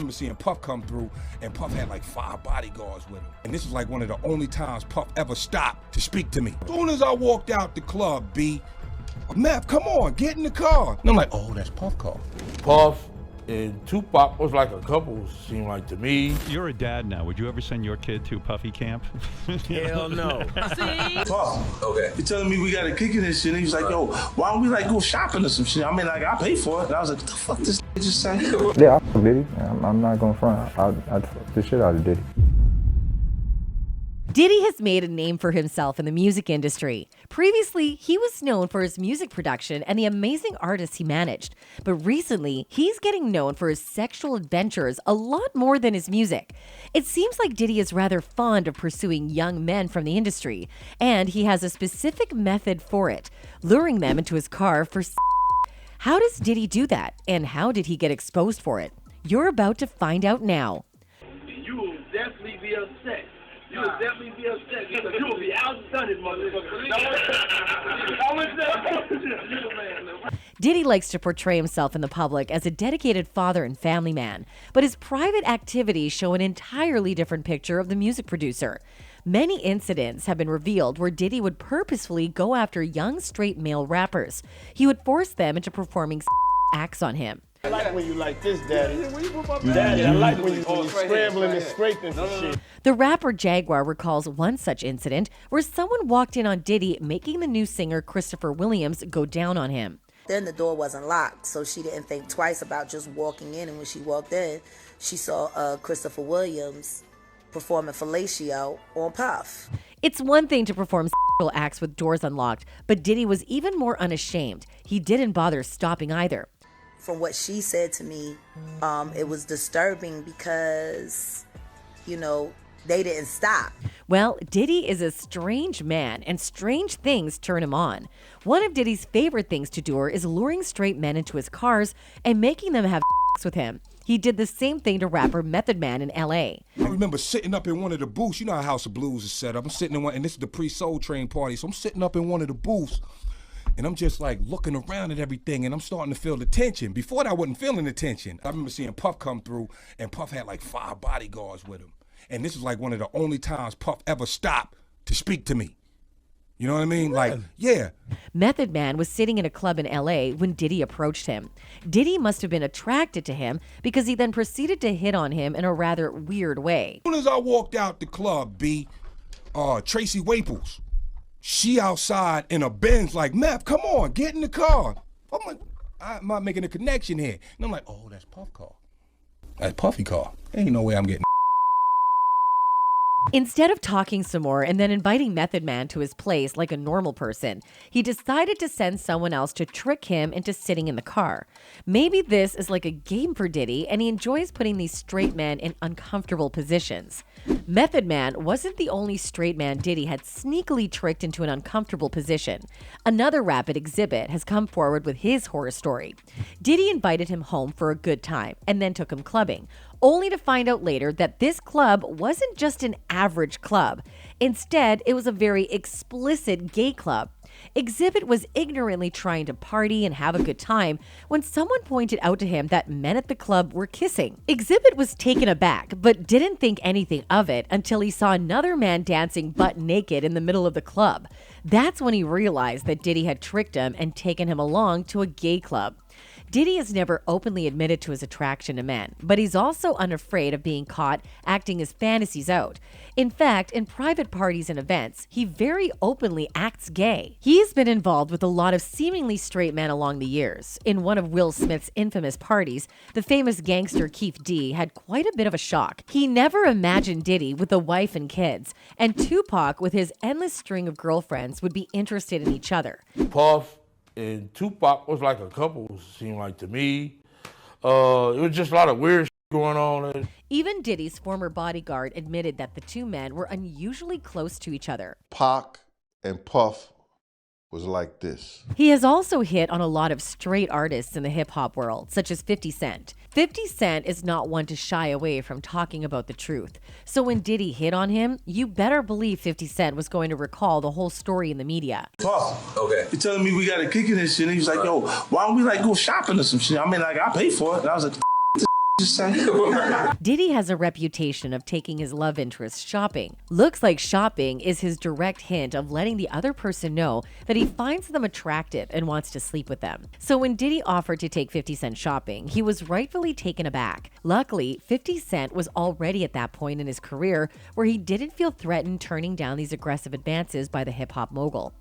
remember seeing Puff come through, and Puff had like 5 bodyguards with him. And this was like one of the only times Puff ever stopped to speak to me. As soon as I walked out the club, B, Meth, come on, get in the car. And I'm like, oh, that's Puff car. Puff and Tupac was like a couple, seemed like to me. You're a dad now. Would you ever send your kid to Puffy camp? Hell no. See? Puff, Okay. he telling me we got to kick in this shit. And he was like, yo, why don't we like go shopping or some shit? I mean, like, I pay for it. And I was like, what the fuck this just said? Yeah, I fuck Diddy. I'm not gonna front. I'd fuck the shit out of Diddy. Diddy has made a name for himself in the music industry. Previously, he was known for his music production and the amazing artists he managed. But recently, he's getting known for his sexual adventures a lot more than his music. It seems like Diddy is rather fond of pursuing young men from the industry, and he has a specific method for it, luring them into his car for How does Diddy do that, and how did he get exposed for it? You're about to find out now. You will definitely be upset. You will definitely be upset because you will be outdone, motherfucker. Diddy likes to portray himself in the public as a dedicated father and family man, but his private activities show an entirely different picture of the music producer. Many incidents have been revealed where Diddy would purposefully go after young straight male rappers. He would force them into performing acts on him. I like when you like this, Daddy. Daddy, I like when you scrambling and scraping for shit. The rapper Jaguar recalls one such incident where someone walked in on Diddy making the new singer Christopher Williams go down on him. Then the door wasn't locked, so she didn't think twice about just walking in. And when she walked in, she saw Christopher Williams performing fellatio on Puff. It's one thing to perform sexual acts with doors unlocked, but Diddy was even more unashamed. He didn't bother stopping either. From what she said to me, it was disturbing because, you know, they didn't stop. Well, Diddy is a strange man, and strange things turn him on. One of Diddy's favorite things to do is luring straight men into his cars and making them have sex with him. He did the same thing to rapper Method Man in L.A. I remember sitting up in one of the booths. You know how House of Blues is set up. I'm sitting in one, and this is the pre-Soul Train party, so I'm sitting up in one of the booths, and I'm just like looking around at everything, and I'm starting to feel the tension. Before that, I wasn't feeling the tension. I remember seeing Puff come through, and Puff had like 5 bodyguards with him. And this was like one of the only times Puff ever stopped to speak to me. You know what I mean? Like, yeah. Method Man was sitting in a club in L.A. when Diddy approached him. Diddy must have been attracted to him because he then proceeded to hit on him in a rather weird way. As soon as I walked out the club, B, Tracy Waples, she outside in a Benz like, Meth, come on, get in the car. I'm like, I'm not making a connection here. And I'm like, oh, that's Puff car. That's Puffy car. Ain't no way I'm getting. Instead of talking some more and then inviting Method Man to his place like a normal person, he decided to send someone else to trick him into sitting in the car. Maybe this is like a game for Diddy, and he enjoys putting these straight men in uncomfortable positions. Method Man wasn't the only straight man Diddy had sneakily tricked into an uncomfortable position. Another rapid Exhibit has come forward with his horror story. Diddy invited him home for a good time and then took him clubbing, only to find out later that this club wasn't just an average club. Instead, it was a very explicit gay club. Exhibit was ignorantly trying to party and have a good time when someone pointed out to him that men at the club were kissing. Exhibit was taken aback, but didn't think anything of it until he saw another man dancing butt naked in the middle of the club. That's when he realized that Diddy had tricked him and taken him along to a gay club. Diddy has never openly admitted to his attraction to men, but he's also unafraid of being caught acting his fantasies out. In fact, in private parties and events, he very openly acts gay. He's been involved with a lot of seemingly straight men along the years. In one of Will Smith's infamous parties, the famous gangster Keith D had quite a bit of a shock. He never imagined Diddy with a wife and kids, and Tupac with his endless string of girlfriends would be interested in each other. Puff and Tupac was like a couple, seemed like to me. It was just a lot of weird shit going on. Even Diddy's former bodyguard admitted that the two men were unusually close to each other. Pac and Puff was like this. He has also hit on a lot of straight artists in the hip-hop world, such as 50 Cent. 50 Cent is not one to shy away from talking about the truth. So when Diddy hit on him, you better believe 50 Cent was going to recall the whole story in the media. Puff, Okay. he telling me we got to kick in this shit. And he was like, yo, why don't we like go shopping or some shit? I mean, like, I pay for it. And I was like, just say. Diddy has a reputation of taking his love interest shopping. Looks like shopping is his direct hint of letting the other person know that he finds them attractive and wants to sleep with them. So when Diddy offered to take 50 Cent shopping, he was rightfully taken aback. Luckily, 50 Cent was already at that point in his career where he didn't feel threatened turning down these aggressive advances by the hip-hop mogul.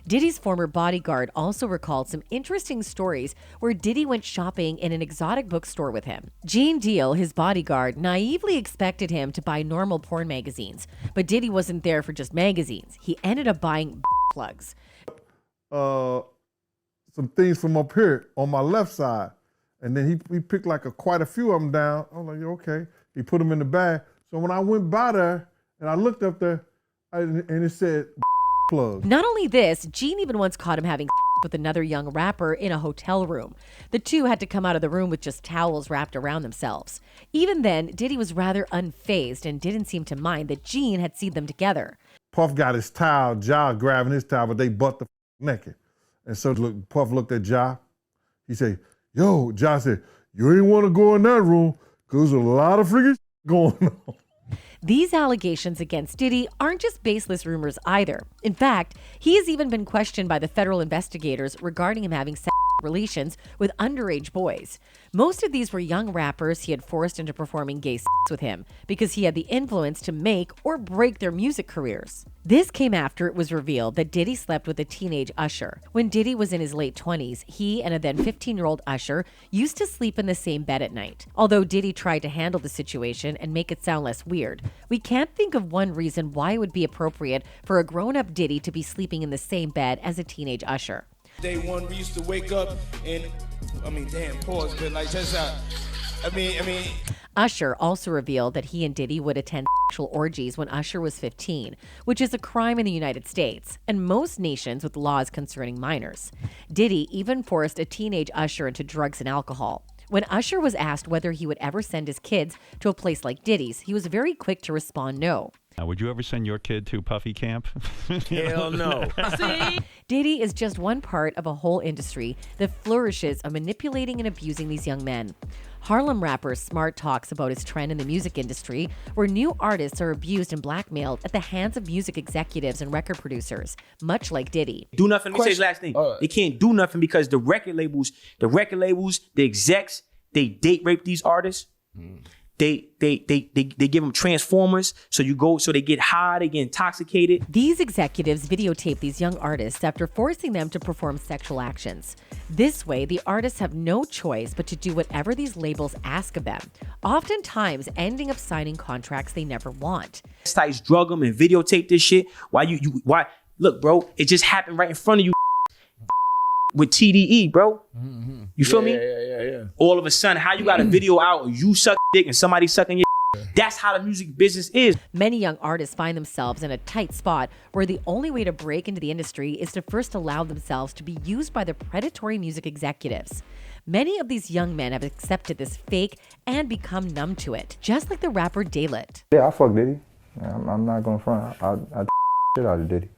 Diddy's former bodyguard also recalled some interesting stories where Diddy went shopping in an exotic bookstore with him. Gene Deal, his bodyguard, naively expected him to buy normal porn magazines, but Diddy wasn't there for just magazines. He ended up buying plugs. Some things from up here on my left side, and then he picked like quite a few of them down. I was like, okay. He put them in the bag. So when I went by there and I looked up there, and it said plug. Not only this, Gene even once caught him having with another young rapper in a hotel room. The two had to come out of the room with just towels wrapped around themselves. Even then, Diddy was rather unfazed and didn't seem to mind that Gene had seen them together. Puff got his towel, Ja grabbing his towel, but they butt the naked. And so Puff looked at Ja. He said, yo, Ja said, you ain't want to go in that room because there's a lot of freaking going on. These allegations against Diddy aren't just baseless rumors either. In fact, he has even been questioned by the federal investigators regarding him having sexual relations with underage boys. Most of these were young rappers he had forced into performing gay sex with him because he had the influence to make or break their music careers. This came after it was revealed that Diddy slept with a teenage Usher. When Diddy was in his late 20s, he and a then 15-year-old Usher used to sleep in the same bed at night. Although Diddy tried to handle the situation and make it sound less weird, we can't think of one reason why it would be appropriate for a grown-up Diddy to be sleeping in the same bed as a teenage Usher. Day one, we used to wake up and, pause, but like just Usher also revealed that he and Diddy would attend sexual orgies when Usher was 15, which is a crime in the United States and most nations with laws concerning minors. Diddy even forced a teenage Usher into drugs and alcohol. When Usher was asked whether he would ever send his kids to a place like Diddy's, he was very quick to respond no. Now, would you ever send your kid to Puffy Camp? Hell no. Diddy is just one part of a whole industry that flourishes of manipulating and abusing these young men. Harlem rapper Smart talks about his trend in the music industry where new artists are abused and blackmailed at the hands of music executives and record producers, much like Diddy. Do nothing. Let me say his last thing. They can't do nothing because the record labels, the execs, they date rape these artists. They give them transformers, so they get high, they get intoxicated. These executives videotape these young artists after forcing them to perform sexual actions. This way, the artists have no choice but to do whatever these labels ask of them, oftentimes ending up signing contracts they never want. Sites drug them and videotape this shit. Why? Look, bro, it just happened right in front of you with TDE, bro. Mm-hmm. You feel me? Yeah. All of a sudden, how you got a video out of you suck dick and somebody sucking your That's how the music business is. Many young artists find themselves in a tight spot where the only way to break into the industry is to first allow themselves to be used by the predatory music executives. Many of these young men have accepted this fake and become numb to it, just like the rapper Daylit. Yeah, I fuck Diddy. I'm not gonna front. I shit out of Diddy.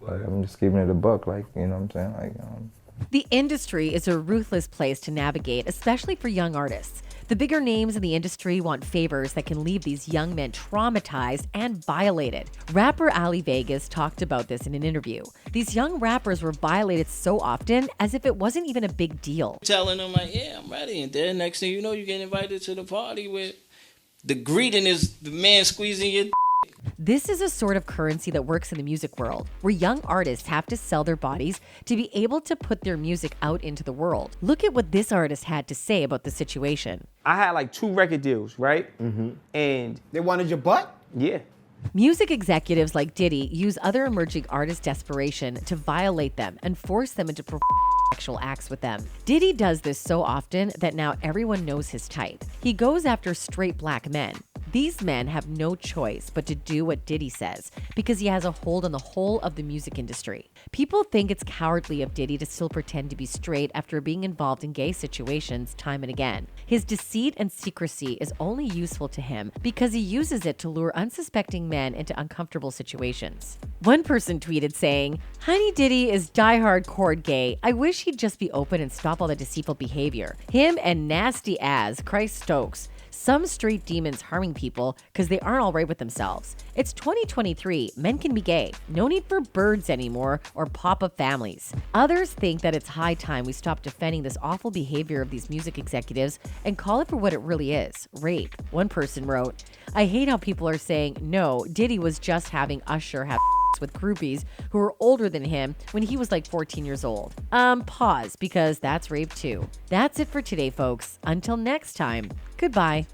Like, I'm just keeping it a buck, like, you know what I'm saying? The industry is a ruthless place to navigate, especially for young artists. The bigger names in the industry want favors that can leave these young men traumatized and violated. Rapper Ali Vegas talked about this in an interview. These young rappers were violated so often as if it wasn't even a big deal. Telling them like, yeah, I'm ready. And then next thing you know, you get invited to the party where the greeting is the man squeezing your This is a sort of currency that works in the music world, where young artists have to sell their bodies to be able to put their music out into the world. Look at what this artist had to say about the situation. I had like 2 record deals, right? Mm-hmm. And they wanted your butt? Yeah. Music executives like Diddy use other emerging artists' desperation to violate them and force them into sexual acts with them. Diddy does this so often that now everyone knows his type. He goes after straight black men. These men have no choice but to do what Diddy says because he has a hold on the whole of the music industry. People think it's cowardly of Diddy to still pretend to be straight after being involved in gay situations time and again. His deceit and secrecy is only useful to him because he uses it to lure unsuspecting men into uncomfortable situations. One person tweeted saying, "Honey Diddy is diehard cord gay. I wish he'd just be open and stop all the deceitful behavior. Him and nasty ass Christ Stokes. Some straight demons harming people because they aren't all right with themselves. It's 2023. Men can be gay. No need for birds anymore or pop-up families." Others think that it's high time we stop defending this awful behavior of these music executives and call it for what it really is, rape. One person wrote, "I hate how people are saying, no, Diddy was just having Usher have with groupies who were older than him when he was like 14 years old. Pause, because that's rape too." That's it for today, folks. Until next time, goodbye.